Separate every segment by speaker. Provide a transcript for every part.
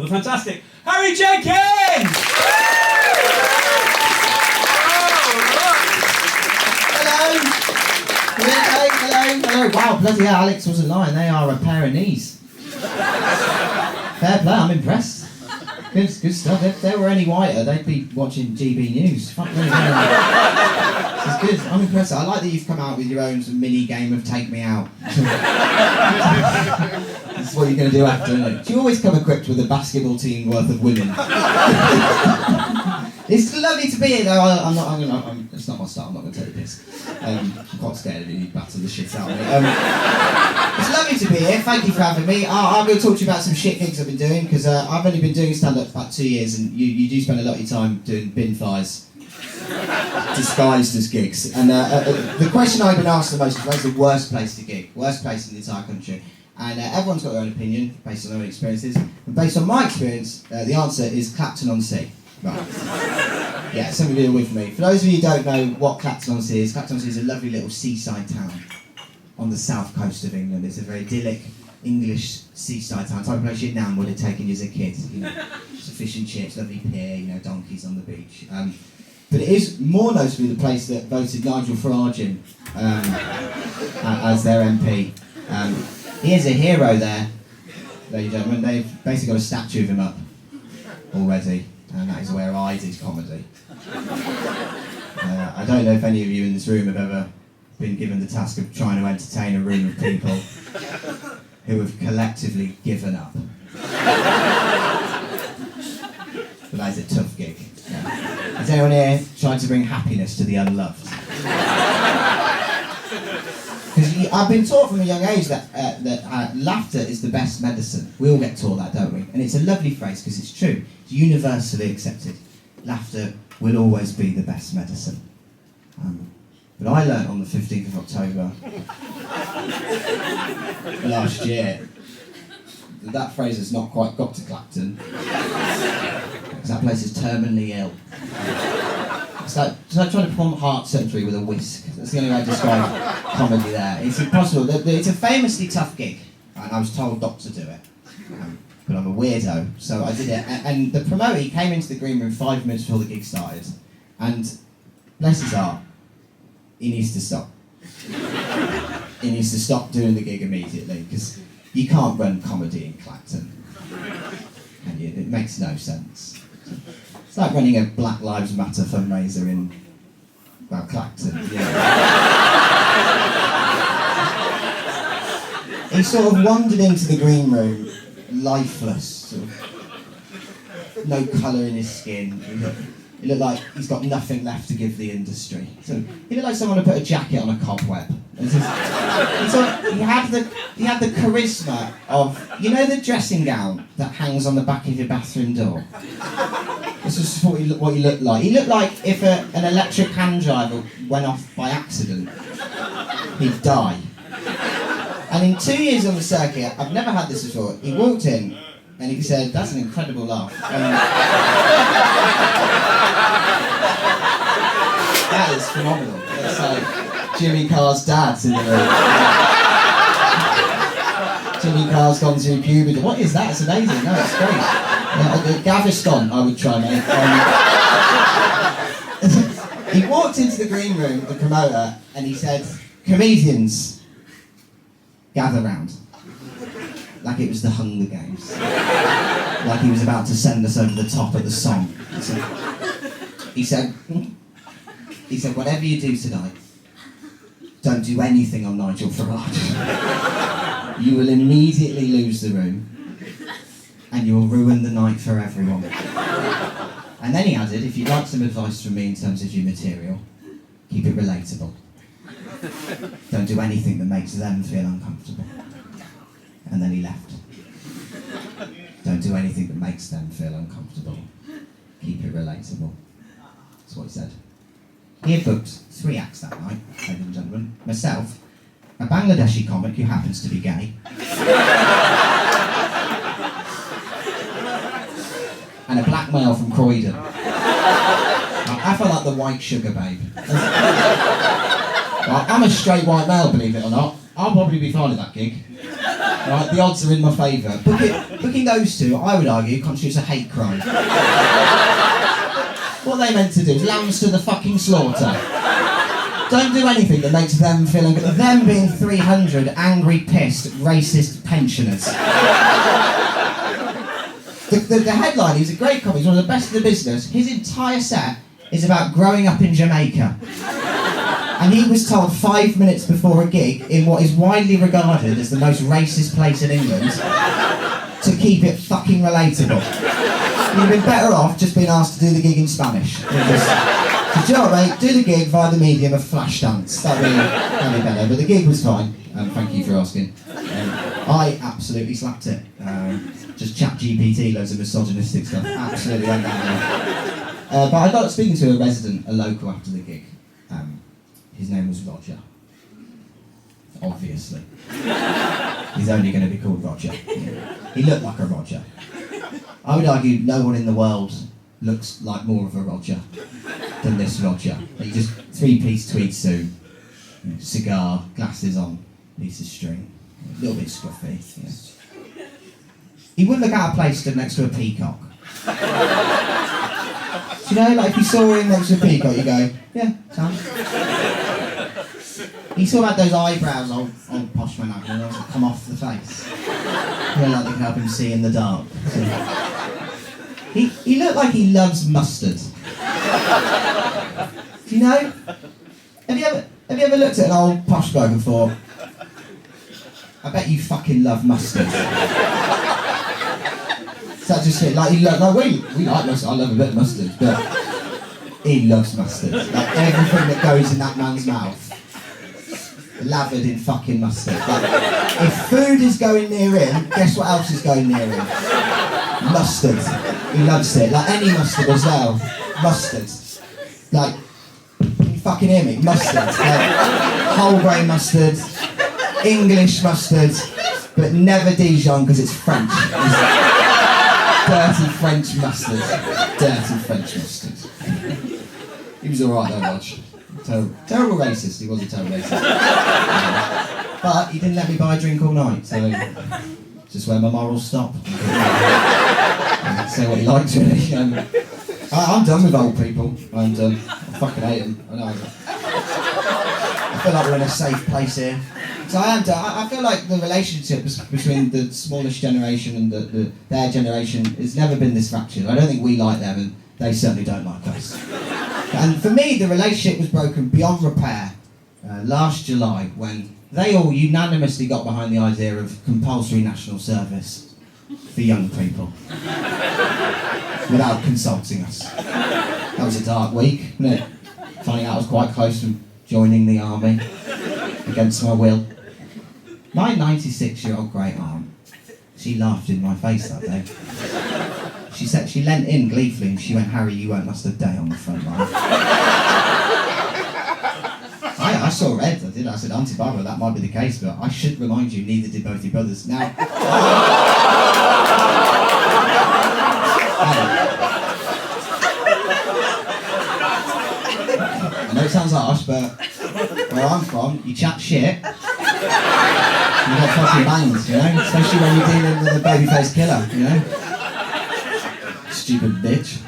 Speaker 1: The fantastic Harry Jenkins!
Speaker 2: Hello. Wow, bloody hell, Alex wasn't lying. They are a pair of knees. Fair play, I'm impressed. Good stuff. If they were any whiter, they'd be watching GB News. Fuck me. This is good. I'm impressed. I like that you've come out with your own sort of mini game of Take Me Out. This is what you're going to do after, isn't it? Do you always come equipped with a basketball team worth of women? It's lovely to be here, though. It's not my style. I'm not going to take the piss. I'm quite scared of you. You batter the shit out of me. It's lovely to be here. Thank you for having me. I'm going to talk to you about some shit gigs I've been doing, because I've only been doing stand-up for about 2 years, and you do spend a lot of your time doing bin fires disguised as gigs. And the question I've been asked the most is, where's the worst place to gig? Worst place in the entire country. And everyone's got their own opinion based on their own experiences. And based on my experience, the answer is Clacton-on-Sea. Right. Yeah, some of you are with me. For those of you who don't know what Clacton-on-Sea is a lovely little seaside town on the south coast of England. It's a very idyllic English seaside town, type of place your nan would have taken you as a kid. You know, it's a fish and chips, lovely pier, you know, donkeys on the beach. But it is more notably the place that voted Nigel Farage in as their MP. He is a hero there, ladies and gentlemen. They've basically got a statue of him up already, and that is where I did comedy. I don't know if any of you in this room have ever been given the task of trying to entertain a room of people who have collectively given up. But that is a tough gig. Yeah. Has anyone here tried to bring happiness to the unloved? Because I've been taught from a young age that laughter is the best medicine. We all get taught that, don't we? And it's a lovely phrase because it's true. It's universally accepted. Laughter will always be the best medicine. But I learnt on the 15th of October last year that phrase has not quite got to Clacton. Because that place is terminally ill. It's like trying to perform heart surgery with a whisk. That's the only way I describe comedy there. It's impossible. It's a famously tough gig, and I was told not to do it. But I'm a weirdo, so I did it. And the promoter, he came into the green room 5 minutes before the gig started, and bless his heart, he needs to stop. He needs to stop doing the gig immediately, because you can't run comedy in Clacton. And it makes no sense. It's like running a Black Lives Matter fundraiser in, well, Clacton. Yeah. He sort of wandered into the green room, lifeless, sort of, no colour in his skin. He looked like he's got nothing left to give the industry. So he looked like someone who put a jacket on a cobweb. He had the charisma of, you know, the dressing gown that hangs on the back of your bathroom door. This is what he looked like. He looked like if an electric hand driver went off by accident, he'd die. And in 2 years on the circuit, I've never had this before, he walked in and he said, "That's an incredible laugh." That is phenomenal. It's like Jimmy Carr's dad's in the room. Jimmy Carr's gone through puberty. What is that? It's amazing. No, it's great. Gaviscon, I would try, mate. He walked into the green room, the promoter, and he said, "Comedians, gather round." Like it was the Hunger Games. Like he was about to send us over the top of the song. He said, "Whatever you do tonight, don't do anything on Nigel Farage. You will immediately lose the room, and you will ruin the night for everyone." And then he added, "If you'd like some advice from me in terms of your material, keep it relatable. Don't do anything that makes them feel uncomfortable." And then he left. Don't do anything that makes them feel uncomfortable. Keep it relatable. That's what he said. He had booked 3 acts that night, ladies and gentlemen. Myself, a Bangladeshi comic who happens to be gay, and a black male from Croydon. I felt like the white sugar babe. I'm a straight white male, believe it or not. I'll probably be fine at that gig. Right, the odds are in my favour. Booking those two, I would argue, constitutes a hate crime. What are they meant to do? Lambs to the fucking slaughter. Don't do anything that makes them feel good. Them being 300 angry, pissed, racist pensioners. The headline, he's a great comic, he's one of the best in the business. His entire set is about growing up in Jamaica. And he was told 5 minutes before a gig, in what is widely regarded as the most racist place in England, to keep it fucking relatable. You'd have been better off just being asked to do the gig in Spanish. Do you know what, mate? Do the gig via the medium of flash dance. That'd be better. But the gig was fine. Thank you for asking. I absolutely slapped it. Just chat GPT, loads of misogynistic stuff. Absolutely went down there. But I got speaking to a local after the gig. His name was Roger. Obviously. He's only going to be called Roger. He looked like a Roger. I would argue no one in the world looks like more of a Roger than this Roger. He just three-piece tweed suit, cigar, glasses on, piece of string, a little bit scruffy. Yeah. He wouldn't look out of place stood next to a peacock. Do you know, like if you saw him next to a peacock, you go, yeah, sounds. He sort of had those eyebrows, old posh man had, that come off the face. Yeah, like they can help him see in the dark. So, he looked like he loves mustard. Do you know? Have you ever looked at an old posh bloke and thought, I bet you fucking love mustard. So that just it, like he like we like mustard, I love a bit of mustard, but he loves mustard. Like everything that goes in that man's mouth, lathered in fucking mustard. Like, if food is going near him, guess what else is going near him? Mustard. He loves it. Like any mustard as well. Mustard. Like, you fucking hear me? Mustard. Like, whole grain mustard, English mustard, but never Dijon because it's French. It's dirty French mustard. Dirty French mustard. He was alright though, Rog. Terrible racist, he was a terrible racist. But he didn't let me buy a drink all night, so just where my morals stop. Say what he likes really. I'm done with old people. I'm done. I fucking hate them. I feel like we're in a safe place here. So I am done. I feel like the relationship between the smallest generation and their generation has never been this fractured. I don't think we like them and they certainly don't like us. And for me, the relationship was broken beyond repair last July when they all unanimously got behind the idea of compulsory national service for young people without consulting us. That was a dark week, wasn't it? Finding out I was quite close to joining the army against my will. My 96-year-old great aunt, she laughed in my face that day. She said, she leant in gleefully and she went, Harry, you won't last a day on the front line. I saw red, I did. I said, Auntie Barbara, that might be the case, but I should remind you, neither did both your brothers. Now, I know it sounds harsh, but where I'm from, you chat shit, you got fucking bangs, you know? Especially when you're dealing with a babyface killer, you know? Stupid bitch.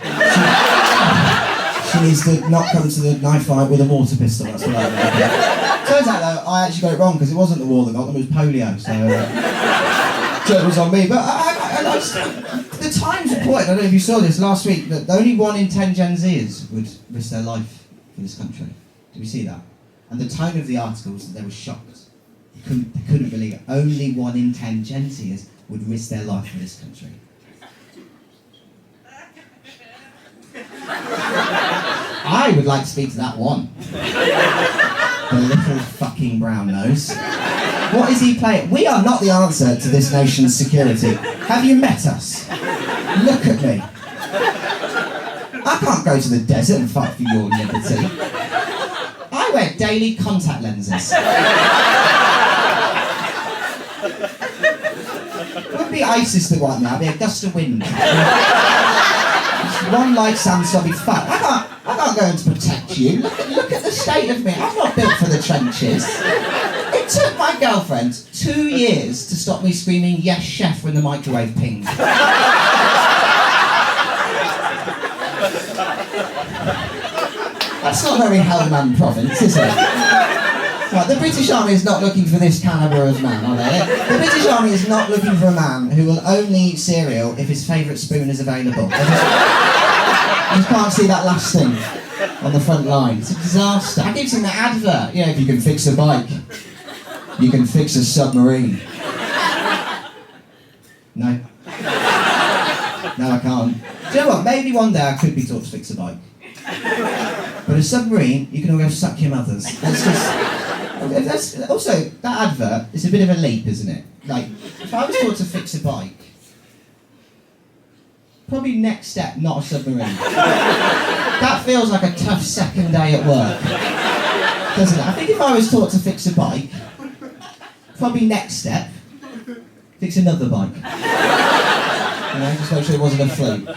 Speaker 2: She needs to not come to the knife fight with a water pistol, that's what I mean. Turns out though, I actually got it wrong because it wasn't the war that got them, it was polio, so joke was on me. But the Times reported, I don't know if you saw this last week, that only 1 in 10 Gen Zers would risk their life for this country. Did we see that? And the tone of the article was that they were shocked. They couldn't believe it. Only 1 in 10 Gen Zers would risk their life for this country. I would like to speak to that one. The little fucking brown nose. What is he playing? We are not the answer to this nation's security. Have you met us? Look at me. I can't go to the desert and fight for your liberty. I wear daily contact lenses. It wouldn't be ISIS that wiped me out, it'd be a gust of wind. One light sounds so big fuck. I can't go in to protect you. Look at the state of me. I'm not built for the trenches. It took my that girlfriend 2 years to stop me screaming, "Yes, chef," when the microwave pinged. That's not very Hellman province, is it? Right, the British Army is not looking for this calibre of man, are they? The British Army is not looking for a man who will only eat cereal if his favourite spoon is available. I just can't see that last thing on the front line. It's a disaster. I keep seeing the advert. You know, if you can fix a bike, you can fix a submarine. No. No, I can't. Do you know what? Maybe one day I could be taught to fix a bike. But a submarine, you can all go suck your mothers. Also, that advert is a bit of a leap, isn't it? Like, if I was taught to fix a bike, probably next step, not a submarine. That feels like a tough second day at work, doesn't it? I think if I was taught to fix a bike, probably next step, fix another bike. You know, just make sure it wasn't a fluke.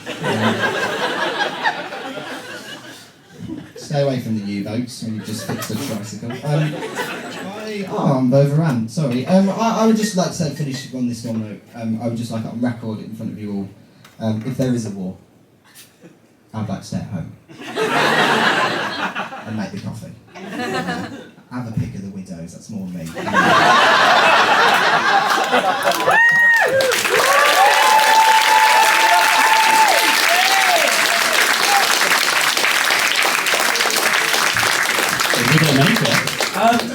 Speaker 2: Stay away from the U-boats when you've just fixed a tricycle. I'm overran, sorry. I would just like to finish on this one note. I would just like it on record in front of you all. If there is a war, I'd like to stay at home. And make the coffee. Have a pick of the widows, that's more me.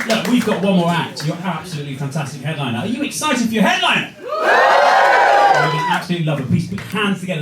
Speaker 1: Look, we've got one more act. You're absolutely fantastic headliner. Are you excited for your headliner? Absolutely love it. Please put your hands together.